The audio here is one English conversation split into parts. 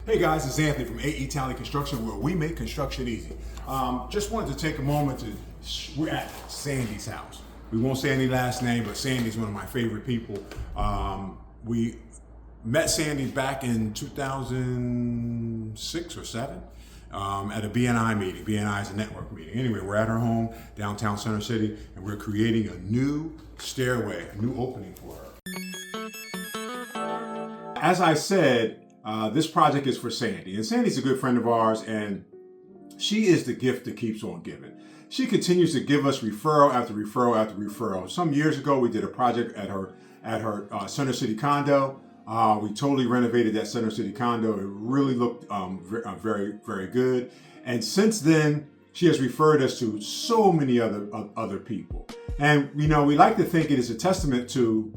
Hey guys, it's Anthony from AE Talley Construction, where we make construction easy. Just wanted to take a moment we're at Sandy's house. We won't say any last name, but Sandy's one of my favorite people. We met Sandy back in 2006 or 7 at a BNI meeting. BNI is a network meeting. Anyway, we're at her home, downtown Center City, and we're creating a new stairway, a new opening for her. As I said, this project is for Sandy, and Sandy's a good friend of ours, and she is the gift that keeps on giving. She continues to give us referral after referral after referral. Some years ago, we did a project at her Center City condo. We totally renovated that Center City condo. It really looked very, very good. And since then, she has referred us to so many other people. And we like to think it is a testament to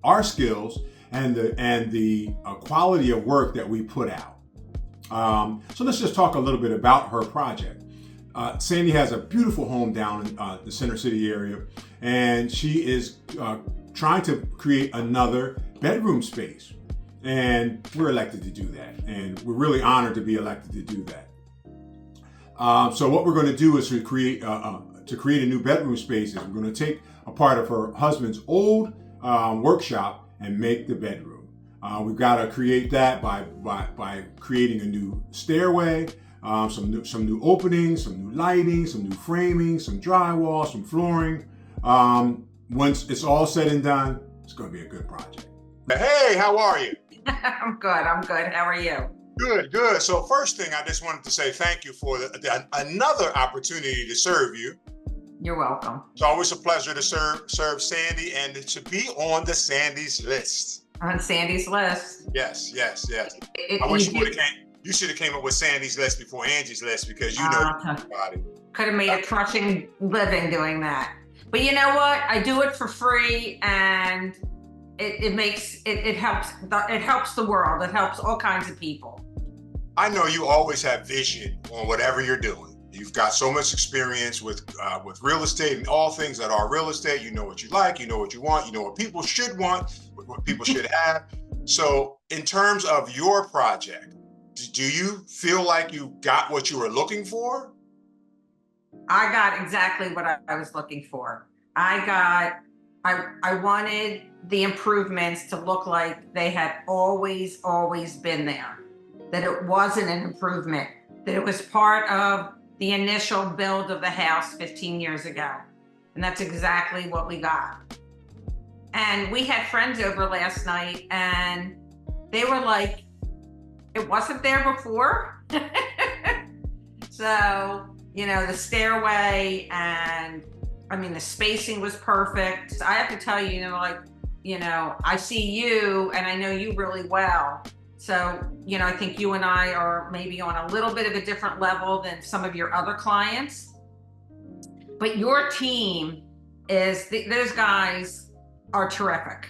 our skills and the quality of work that we put out. So let's just talk a little bit about her project. Sandy has a beautiful home down in the Center City area, and she is trying to create another bedroom space. And we're elected to do that, and we're really honored to be elected to do that. So what we're going to do is to create a new bedroom space. We're going to take a part of her husband's old workshop and make the bedroom. We've got to create that by creating a new stairway, some new openings, some new lighting, some new framing, some drywall, some flooring. Once it's all said and done, it's going to be a good project. Hey, how are you? I'm good. How are you? Good. So first thing, I just wanted to say thank you for another opportunity to serve you. You're welcome. It's always a pleasure to serve Sandy and to be on the Sandy's list. On Sandy's list. Yes. I wish you should have came up with Sandy's list before Angie's list, because you know everybody. Could have made a crushing living doing that. But you know what? I do it for free, and it helps the world. It helps all kinds of people. I know you always have vision on whatever you're doing. You've got so much experience with real estate and all things that are real estate. You know what you like, you know what you want, you know what people should want, what people should have. So in terms of your project, do you feel like you got what you were looking for? I got exactly what I was looking for. I wanted the improvements to look like they had always been there, that it wasn't an improvement, that it was part of the initial build of the house 15 years ago. And that's exactly what we got. And we had friends over last night, and they were like, it wasn't there before. So, the stairway and the spacing was perfect. I have to tell you, I see you and I know you really well. So, I think you and I are maybe on a little bit of a different level than some of your other clients. But your team those guys are terrific.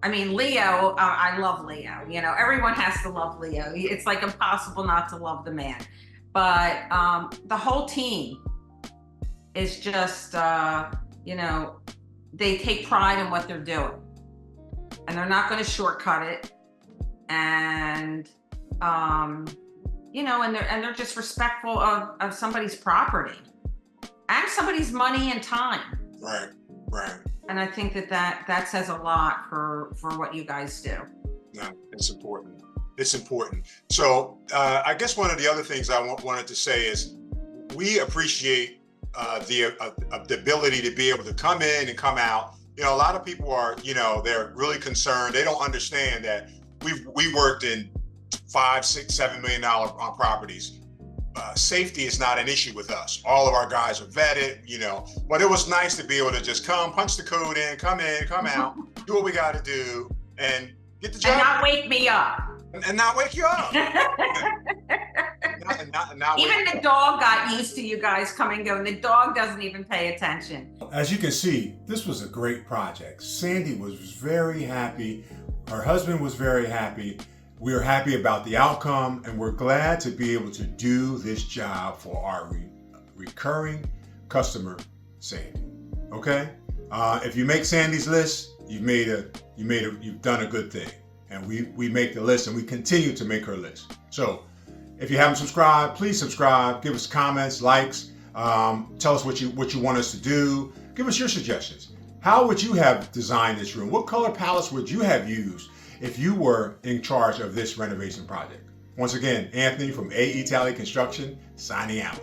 Leo, I love Leo. Everyone has to love Leo. It's like impossible not to love the man. But the whole team is just, they take pride in what they're doing. And they're not going to shortcut it. And they're just respectful of somebody's property and somebody's money and time. Right. And I think that says a lot for what you guys do. No, it's important. So I guess one of the other things I wanted to say is we appreciate the ability to be able to come in and come out. A lot of people are, they're really concerned. They don't understand that we worked in $5, $6, $7 million on properties. Safety is not an issue with us. All of our guys are vetted, but it was nice to be able to just come, punch the code in, come out, do what we got to do, and get the job. And not wake me up. And not wake you up. Even the dog got used to you guys coming and going. The dog doesn't even pay attention. As you can see, this was a great project. Sandy was very happy. Her husband was very happy. We are happy about the outcome, and we're glad to be able to do this job for our recurring customer, Sandy. Okay? If you make Sandy's list, you've done a good thing. and we make the list, and we continue to make her list. So if you haven't subscribed, please subscribe. Give us comments, likes. Tell us what you want us to do. Give us your suggestions. How would you have designed this room? What color palettes would you have used if you were in charge of this renovation project? Once again, Anthony from AE Talley Construction signing out.